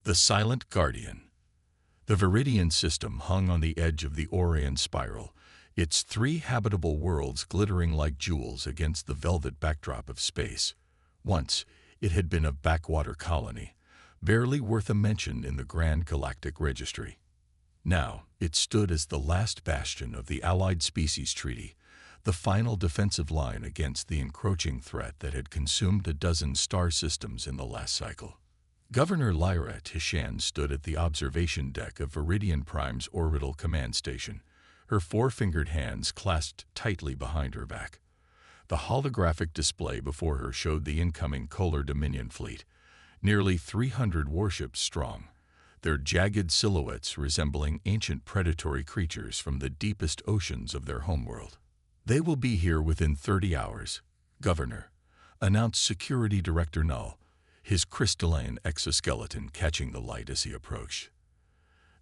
The Silent Guardian. The Viridian system hung on the edge of the Orion spiral, its three habitable worlds glittering like jewels against the velvet backdrop of space. Once, it had been a backwater colony, barely worth a mention in the grand galactic registry. Now, it stood as the last bastion of the Allied Species Treaty, the final defensive line against the encroaching threat that had consumed a dozen star systems in the last cycle. Governor Lyra Tishan stood at the observation deck of Viridian Prime's orbital command station, her four-fingered hands clasped tightly behind her back. The holographic display before her showed the incoming Kolar Dominion fleet, nearly 300 warships strong, their jagged silhouettes resembling ancient predatory creatures from the deepest oceans of their homeworld. "They will be here within 30 hours, Governor," announced Security Director Null, his crystalline exoskeleton catching the light as he approached.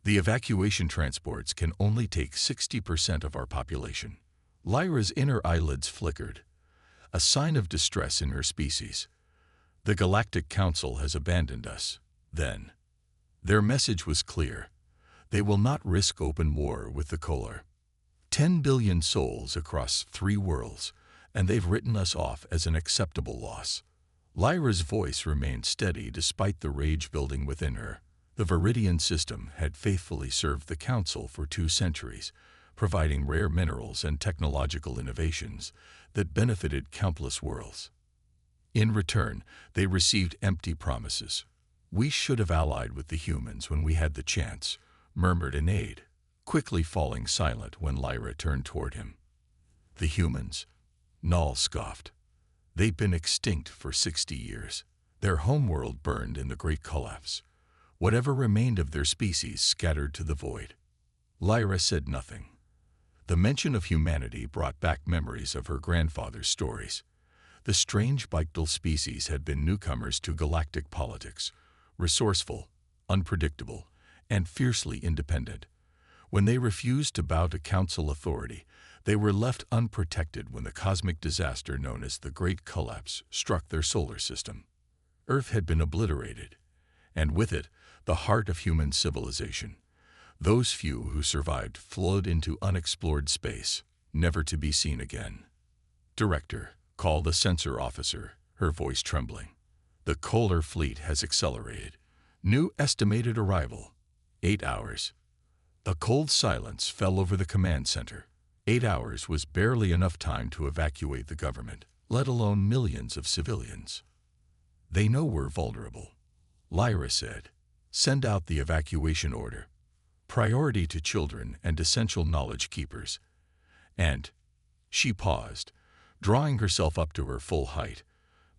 "The evacuation transports can only take 60% of our population." Lyra's inner eyelids flickered, a sign of distress in her species. "The Galactic Council has abandoned us, then." Their message was clear. They will not risk open war with the Kolar. 10 billion souls across 3 worlds, and they've written us off as an acceptable loss. Lyra's voice remained steady despite the rage building within her. The Viridian system had faithfully served the Council for 2 centuries, providing rare minerals and technological innovations that benefited countless worlds. In return, they received empty promises. "We should have allied with the humans when we had the chance," murmured Anaid, quickly falling silent when Lyra turned toward him. "The humans?" Null scoffed. "They've been extinct for 60 years. Their homeworld burned in the Great Collapse. Whatever remained of their species scattered to the void." Lyra said nothing. The mention of humanity brought back memories of her grandfather's stories. The strange Bictal species had been newcomers to galactic politics, resourceful, unpredictable, and fiercely independent. When they refused to bow to Council authority, they were left unprotected when the cosmic disaster known as the Great Collapse struck their solar system. Earth had been obliterated, and with it, the heart of human civilization. Those few who survived flowed into unexplored space, never to be seen again. "Director," called the sensor officer, her voice trembling. "The Kolar fleet has accelerated. New estimated arrival, 8 hours." A cold silence fell over the command center. 8 hours was barely enough time to evacuate the government, let alone millions of civilians. "They know we're vulnerable," Lyra said. "Send out the evacuation order. Priority to children and essential knowledge keepers. And," she paused, drawing herself up to her full height,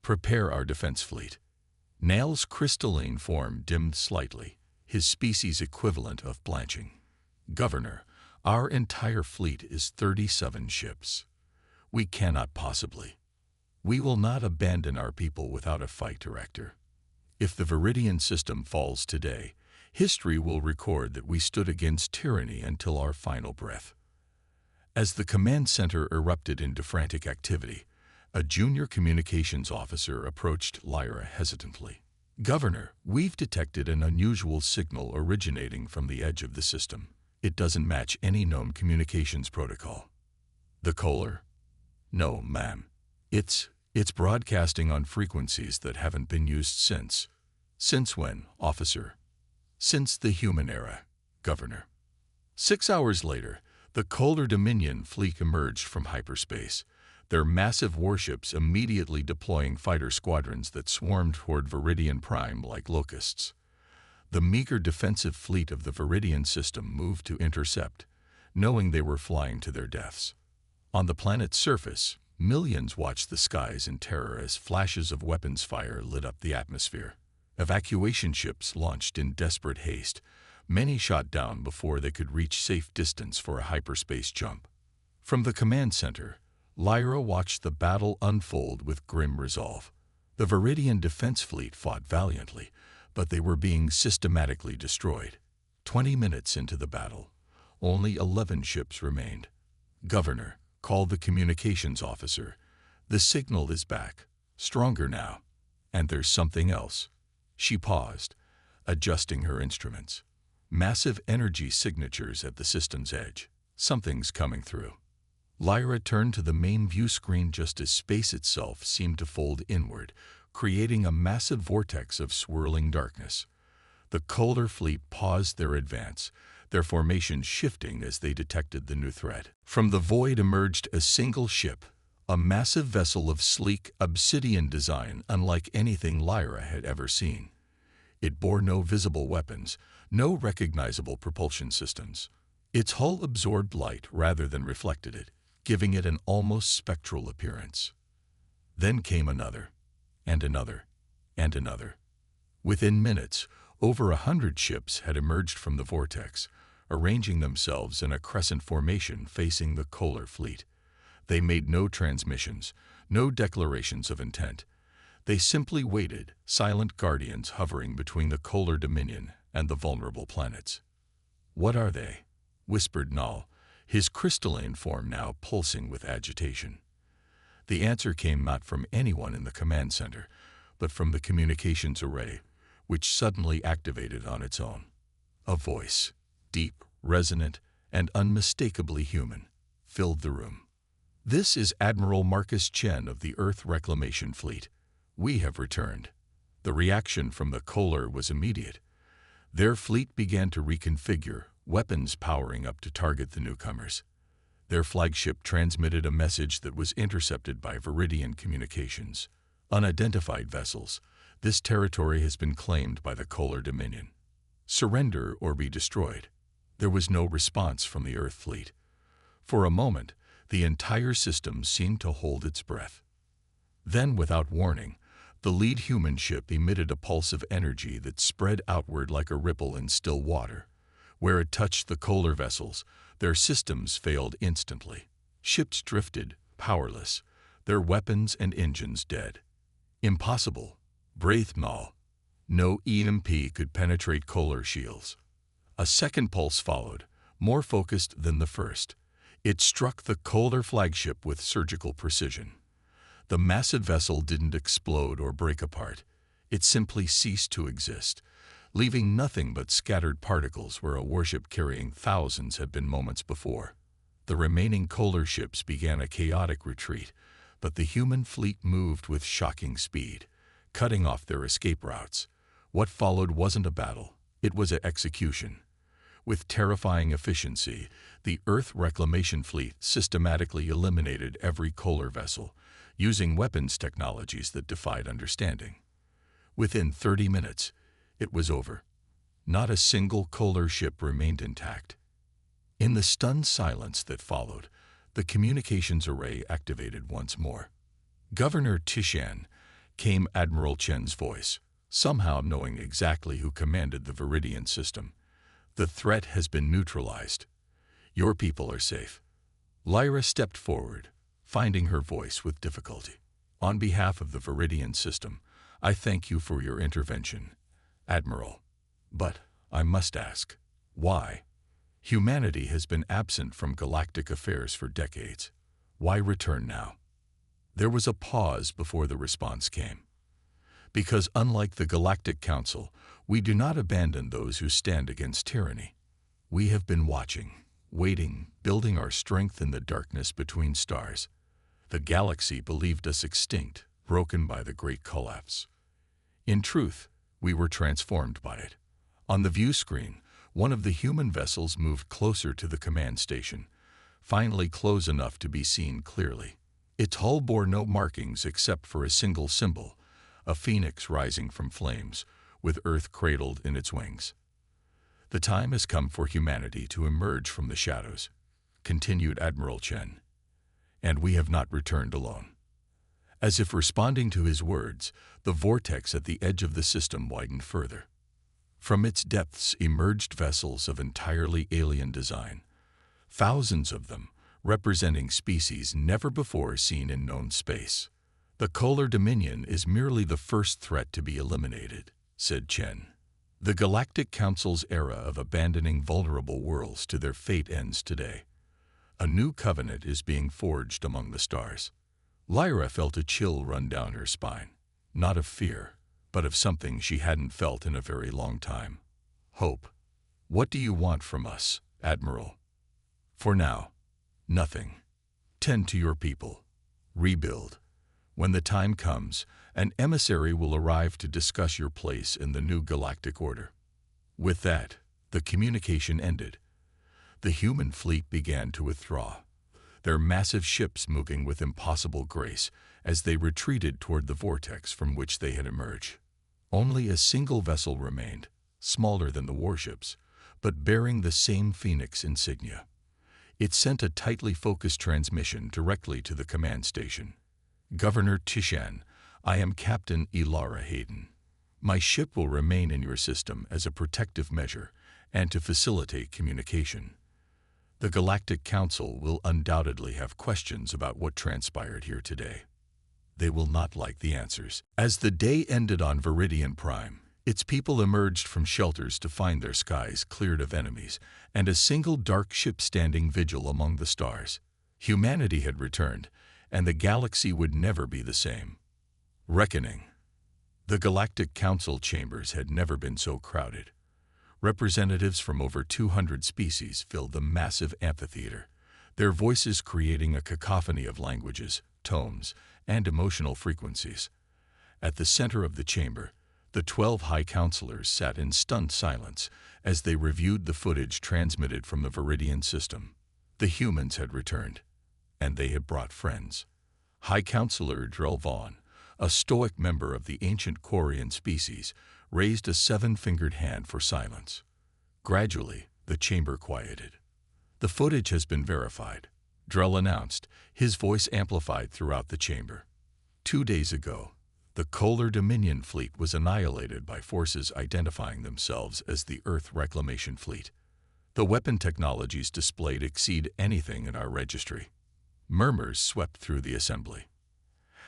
"prepare our defense fleet." Nail's crystalline form dimmed slightly, his species equivalent of blanching. "Governor, our entire fleet is 37 ships. We cannot possibly. We will not abandon our people without a fight, Director. If the Viridian system falls today, history will record that we stood against tyranny until our final breath." As the command center erupted into frantic activity, a junior communications officer approached Lyra hesitantly. "Governor, we've detected an unusual signal originating from the edge of the system. It doesn't match any known communications protocol." "The Kolar?" "No, ma'am. It's broadcasting on frequencies that haven't been used since." "Since when, officer?" "Since the human era, Governor." 6 hours later, the Kolar Dominion fleet emerged from hyperspace, their massive warships immediately deploying fighter squadrons that swarmed toward Viridian Prime like locusts. The meager defensive fleet of the Viridian system moved to intercept, knowing they were flying to their deaths. On the planet's surface, millions watched the skies in terror as flashes of weapons fire lit up the atmosphere. Evacuation ships launched in desperate haste, many shot down before they could reach safe distance for a hyperspace jump. From the command center, Lyra watched the battle unfold with grim resolve. The Viridian defense fleet fought valiantly, but they were being systematically destroyed. 20 minutes into the battle, only 11 ships remained. "Governor," called the communications officer, "the signal is back, stronger now. And there's something else." She paused, adjusting her instruments. Massive energy signatures at the system's edge. Something's coming through. Lyra turned to the main view screen just as space itself seemed to fold inward, creating a massive vortex of swirling darkness. The Kohler fleet paused their advance, their formations shifting as they detected the new threat. From the void emerged a single ship, a massive vessel of sleek, obsidian design unlike anything Lyra had ever seen. It bore no visible weapons, no recognizable propulsion systems. Its hull absorbed light rather than reflected it, giving it an almost spectral appearance. Then came another, and another, and another. Within minutes, over 100 ships had emerged from the vortex, arranging themselves in a crescent formation facing the Kohler fleet. They made no transmissions, no declarations of intent. They simply waited, silent guardians hovering between the Kohler dominion and the vulnerable planets. "What are they?" whispered Null, his crystalline form now pulsing with agitation. The answer came not from anyone in the command center, but from the communications array, which suddenly activated on its own. A voice, deep, resonant, and unmistakably human, filled the room. "This is Admiral Marcus Chen of the Earth Reclamation Fleet. We have returned." The reaction from the Kohler was immediate. Their fleet began to reconfigure, weapons powering up to target the newcomers. Their flagship transmitted a message that was intercepted by Viridian communications. "Unidentified vessels. This territory has been claimed by the Kohler Dominion. Surrender or be destroyed." There was no response from the Earth fleet. For a moment, the entire system seemed to hold its breath. Then, without warning, the lead human ship emitted a pulse of energy that spread outward like a ripple in still water. Where it touched the Kohler vessels, their systems failed instantly. Ships drifted, powerless, their weapons and engines dead. "Impossible," breathed Null. No EMP could penetrate Kohler shields. A second pulse followed, more focused than the first. It struck the Kohler flagship with surgical precision. The massive vessel didn't explode or break apart. It simply ceased to exist, leaving nothing but scattered particles where a warship carrying thousands had been moments before. The remaining Kohler ships began a chaotic retreat, but the human fleet moved with shocking speed, cutting off their escape routes. What followed wasn't a battle, it was an execution. With terrifying efficiency, the Earth Reclamation Fleet systematically eliminated every Kohler vessel, using weapons technologies that defied understanding. Within 30 minutes, it was over. Not a single Kohler ship remained intact. In the stunned silence that followed, the communications array activated once more. "Governor Tishan," came Admiral Chen's voice, somehow knowing exactly who commanded the Viridian system. "The threat has been neutralized. Your people are safe." Lyra stepped forward, finding her voice with difficulty. "On behalf of the Viridian system, I thank you for your intervention, Admiral. But I must ask, why? Humanity has been absent from galactic affairs for decades. Why return now?" There was a pause before the response came. "Because unlike the Galactic Council, we do not abandon those who stand against tyranny. We have been watching, waiting, building our strength in the darkness between stars. The galaxy believed us extinct, broken by the Great Collapse. In truth, we were transformed by it." On the view screen, one of the human vessels moved closer to the command station, finally close enough to be seen clearly. Its hull bore no markings except for a single symbol, a phoenix rising from flames, with Earth cradled in its wings. "The time has come for humanity to emerge from the shadows," continued Admiral Chen. "And we have not returned alone." As if responding to his words, the vortex at the edge of the system widened further. From its depths emerged vessels of entirely alien design, thousands of them, representing species never before seen in known space. "The Kohler Dominion is merely the first threat to be eliminated," said Chen. "The Galactic Council's era of abandoning vulnerable worlds to their fate ends today. A new covenant is being forged among the stars." Lyra felt a chill run down her spine, not of fear, but of something she hadn't felt in a very long time. Hope. What do you want from us, Admiral? For now, nothing. Tend to your people. Rebuild. When the time comes, an emissary will arrive to discuss your place in the new galactic order. With that, the communication ended. The human fleet began to withdraw, their massive ships moving with impossible grace as they retreated toward the vortex from which they had emerged. Only a single vessel remained, smaller than the warships, but bearing the same Phoenix insignia. It sent a tightly focused transmission directly to the command station. Governor Tishan, I am Captain Elara Hayden. My ship will remain in your system as a protective measure and to facilitate communication. The Galactic Council will undoubtedly have questions about what transpired here today. They will not like the answers. As the day ended on Viridian Prime, its people emerged from shelters to find their skies cleared of enemies and a single dark ship standing vigil among the stars. Humanity had returned, and the galaxy would never be the same. Reckoning. The Galactic Council chambers had never been so crowded. Representatives from over 200 species filled the massive amphitheater, their voices creating a cacophony of languages, tones, and emotional frequencies. At the center of the chamber, the 12 High Counselors sat in stunned silence as they reviewed the footage transmitted from the Viridian system. The humans had returned, and they had brought friends. High Counselor Drell Vaughn, a stoic member of the ancient Quarian species, raised a 7-fingered hand for silence. Gradually, the chamber quieted. The footage has been verified, Drell announced, his voice amplified throughout the chamber. 2 days ago, the Kolar Dominion fleet was annihilated by forces identifying themselves as the Earth Reclamation Fleet. The weapon technologies displayed exceed anything in our registry. Murmurs swept through the assembly.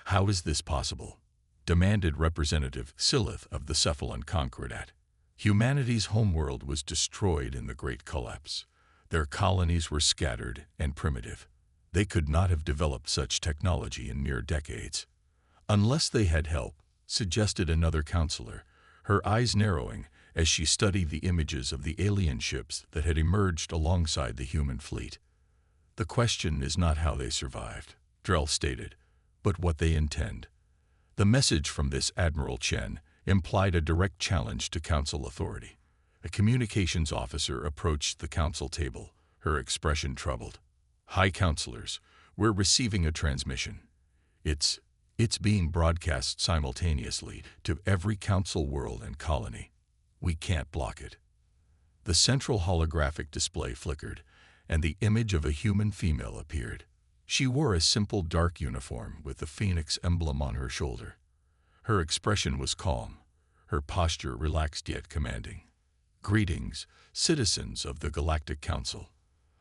How is this possible? Demanded Representative Silith of the Cephalon Concordat. Humanity's homeworld was destroyed in the Great Collapse. Their colonies were scattered and primitive. They could not have developed such technology in mere decades. Unless they had help, suggested another counselor, her eyes narrowing as she studied the images of the alien ships that had emerged alongside the human fleet. The question is not how they survived, Drell stated, but what they intend. The message from this Admiral Chen implied a direct challenge to Council authority. A communications officer approached the Council table, her expression troubled. High Counselors, we're receiving a transmission. It's being broadcast simultaneously to every Council world and colony. We can't block it. The central holographic display flickered, and the image of a human female appeared. She wore a simple dark uniform with the Phoenix emblem on her shoulder. Her expression was calm, her posture relaxed yet commanding. Greetings, citizens of the Galactic Council.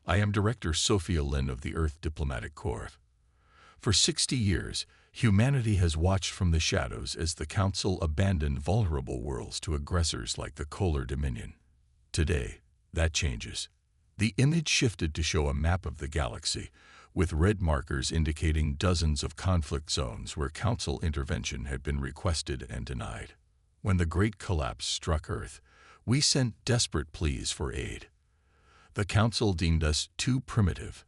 I am Director Sophia Lin of the Earth Diplomatic Corps. For 60 years, humanity has watched from the shadows as the Council abandoned vulnerable worlds to aggressors like the Kolar Dominion. Today, that changes. The image shifted to show a map of the galaxy, with red markers indicating dozens of conflict zones where Council intervention had been requested and denied. When the Great Collapse struck Earth, we sent desperate pleas for aid. The Council deemed us too primitive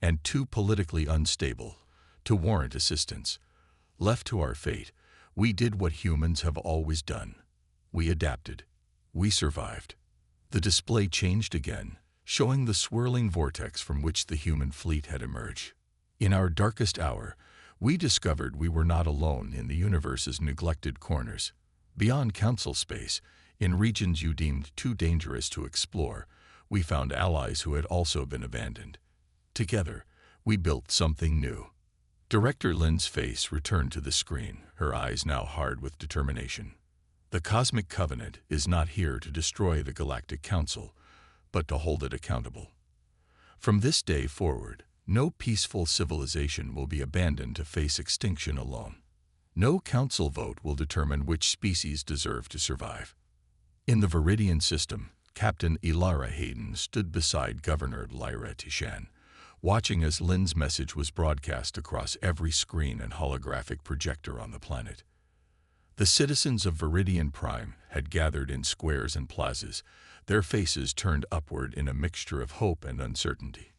and too politically unstable to warrant assistance. Left to our fate, we did what humans have always done. We adapted. We survived. The display changed again, showing the swirling vortex from which the human fleet had emerged. In our darkest hour, we discovered we were not alone in the universe's neglected corners. Beyond Council space, in regions you deemed too dangerous to explore, we found allies who had also been abandoned. Together, we built something new. Director Lin's face returned to the screen, her eyes now hard with determination. The Cosmic Covenant is not here to destroy the Galactic Council, but to hold it accountable. From this day forward, no peaceful civilization will be abandoned to face extinction alone. No council vote will determine which species deserve to survive. In the Viridian system, Captain Elara Hayden stood beside Governor Lyra Tishan, watching as Lin's message was broadcast across every screen and holographic projector on the planet. The citizens of Viridian Prime had gathered in squares and plazas, their faces turned upward in a mixture of hope and uncertainty.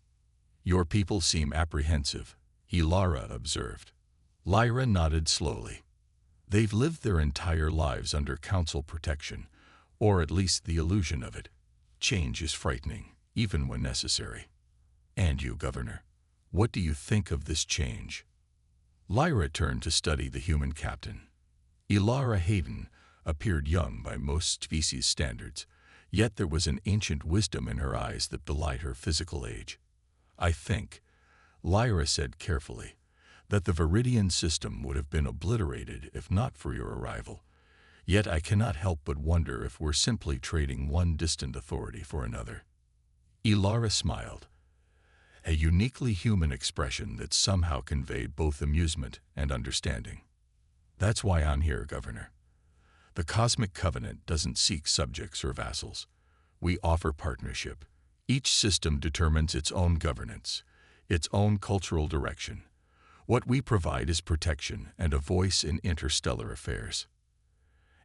"Your people seem apprehensive," Ilara observed. Lyra nodded slowly. "They've lived their entire lives under council protection, or at least the illusion of it. Change is frightening, even when necessary. And you, Governor, what do you think of this change?" Lyra turned to study the human captain. Ilara Hayden appeared young by most species standards, yet there was an ancient wisdom in her eyes that belied her physical age. "I think," Lyra said carefully, "that the Viridian system would have been obliterated if not for your arrival. Yet I cannot help but wonder if we're simply trading one distant authority for another." Ilara smiled, a uniquely human expression that somehow conveyed both amusement and understanding. "That's why I'm here, Governor. The Cosmic Covenant doesn't seek subjects or vassals. We offer partnership. Each system determines its own governance, its own cultural direction. What we provide is protection and a voice in interstellar affairs."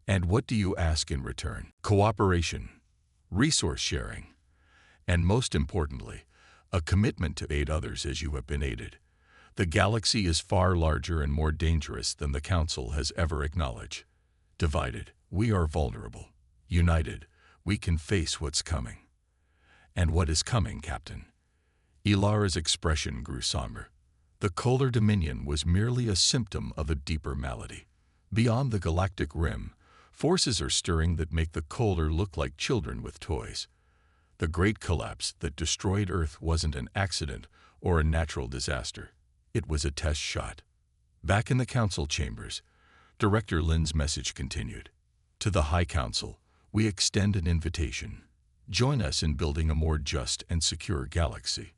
"And what do you ask in return?" "Cooperation, resource sharing, and most importantly, a commitment to aid others as you have been aided. The galaxy is far larger and more dangerous than the Council has ever acknowledged. Divided, we are vulnerable. United, we can face what's coming." "And what is coming, Captain?" Ilara's expression grew somber. The Kolar Dominion was merely a symptom of a deeper malady. Beyond the galactic rim, forces are stirring that make the Kolar look like children with toys. The great collapse that destroyed Earth wasn't an accident or a natural disaster. It was a test shot. Back in the council chambers, Director Lin's message continued. "To the High Council, we extend an invitation. Join us in building a more just and secure galaxy.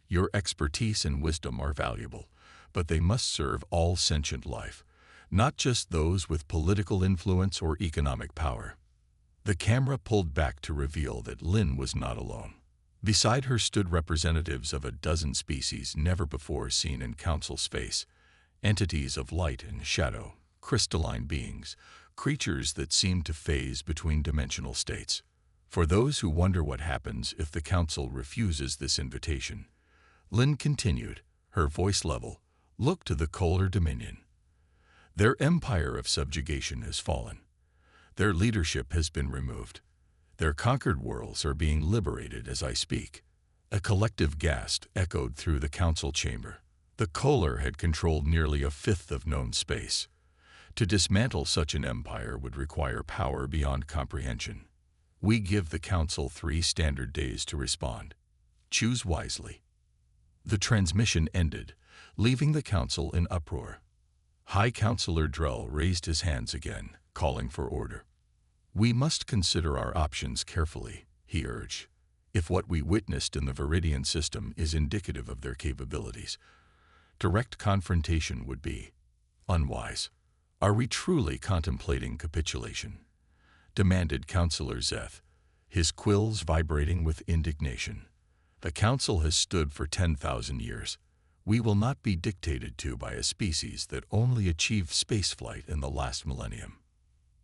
Your expertise and wisdom are valuable, but they must serve all sentient life, not just those with political influence or economic power." The camera pulled back to reveal that Lin was not alone. Beside her stood representatives of a dozen species never before seen in council space, entities of light and shadow, crystalline beings, creatures that seemed to phase between dimensional states. For those who wonder what happens if the council refuses this invitation, Lin continued, her voice level, "Look to the Kolar Dominion. Their empire of subjugation has fallen. Their leadership has been removed. Their conquered worlds are being liberated as I speak." A collective gasp echoed through the council chamber. The Kolar had controlled nearly a fifth of known space. To dismantle such an empire would require power beyond comprehension. "We give the council 3 standard days to respond. Choose wisely." The transmission ended, leaving the council in uproar. High Councilor Drell raised his hands again, calling for order. "We must consider our options carefully," he urged. "If what we witnessed in the Viridian system is indicative of their capabilities, direct confrontation would be unwise." "Are we truly contemplating capitulation?" demanded Councilor Zeth, his quills vibrating with indignation. "The Council has stood for 10,000 years. We will not be dictated to by a species that only achieved spaceflight in the last millennium."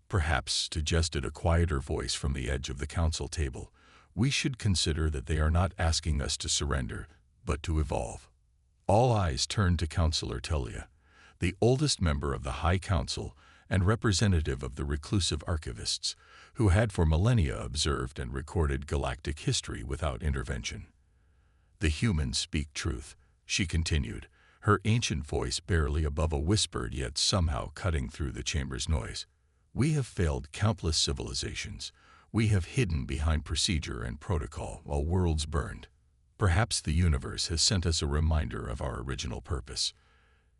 "Perhaps," suggested a quieter voice from the edge of the council table, "we should consider that they are not asking us to surrender, but to evolve." All eyes turned to Councilor Telia, the oldest member of the High Council and representative of the reclusive archivists, who had for millennia observed and recorded galactic history without intervention. "The humans speak truth," she continued, her ancient voice barely above a whisper yet somehow cutting through the chamber's noise. "We have failed countless civilizations. We have hidden behind procedure and protocol while worlds burned. Perhaps the universe has sent us a reminder of our original purpose."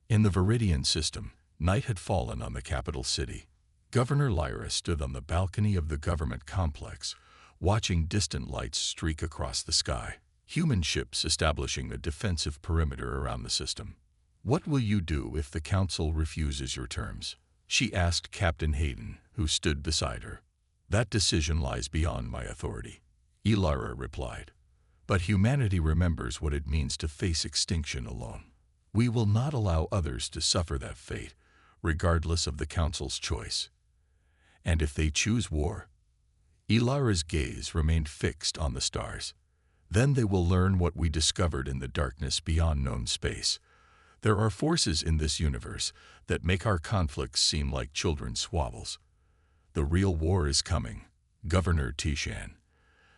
In the Viridian system, night had fallen on the capital city. Governor Lyra stood on the balcony of the government complex, watching distant lights streak across the sky, human ships establishing a defensive perimeter around the system. "What will you do if the council refuses your terms?" she asked Captain Hayden, who stood beside her. "That decision lies beyond my authority," Ilara replied. "But humanity remembers what it means to face extinction alone. We will not allow others to suffer that fate, regardless of the council's choice." And if they choose war, Ilara's gaze remained fixed on the stars. Then they will learn what we discovered in the darkness beyond known space. There are forces in this universe that make our conflicts seem like children's squabbles. The real war is coming, Governor Tishan.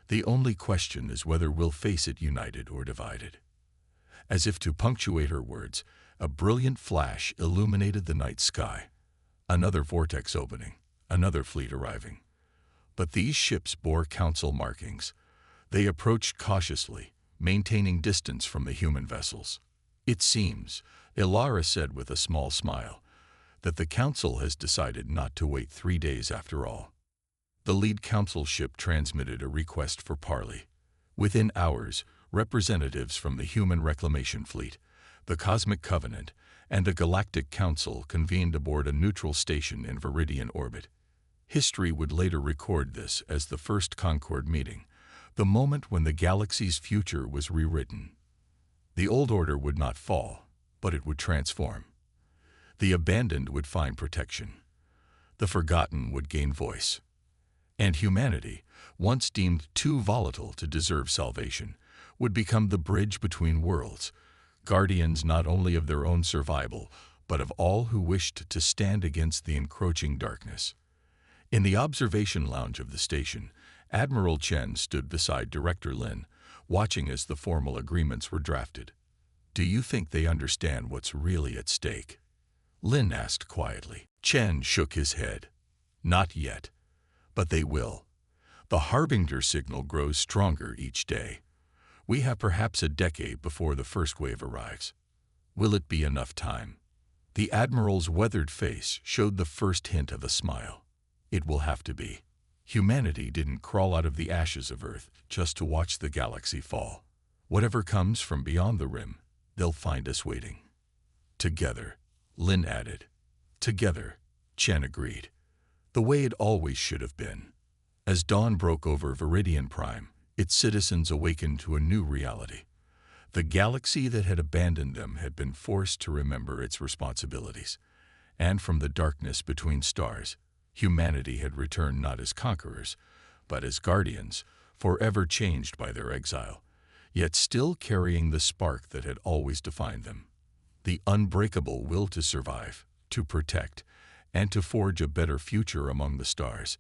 The only question is whether we'll face it united or divided. As if to punctuate her words, a brilliant flash illuminated the night sky. Another vortex opening, another fleet arriving. But these ships bore council markings. They approached cautiously, maintaining distance from the human vessels. It seems, Ilara said with a small smile, that the council has decided not to wait 3 days after all. The lead council ship transmitted a request for parley. Within hours, representatives from the Human Reclamation Fleet, the Cosmic Covenant, and the Galactic Council convened aboard a neutral station in Viridian orbit. History would later record this as the first Concord meeting, the moment when the galaxy's future was rewritten. The old order would not fall, but it would transform. The abandoned would find protection. The forgotten would gain voice. And humanity, once deemed too volatile to deserve salvation, would become the bridge between worlds, guardians not only of their own survival, but of all who wished to stand against the encroaching darkness. In the observation lounge of the station, Admiral Chen stood beside Director Lin, watching as the formal agreements were drafted. "Do you think they understand what's really at stake?" Lin asked quietly. Chen shook his head. "Not yet. But they will. The Harbinger signal grows stronger each day. We have perhaps a decade before the first wave arrives. Will it be enough time?" The Admiral's weathered face showed the first hint of a smile. "It will have to be. Humanity didn't crawl out of the ashes of Earth just to watch the galaxy fall. Whatever comes from beyond the rim, they'll find us waiting." "Together," Lin added. "Together," Chen agreed. "The way it always should have been." As dawn broke over Viridian Prime, its citizens awakened to a new reality. The galaxy that had abandoned them had been forced to remember its responsibilities. And from the darkness between stars, humanity had returned not as conquerors, but as guardians, forever changed by their exile, yet still carrying the spark that had always defined them. The unbreakable will to survive, to protect, and to forge a better future among the stars.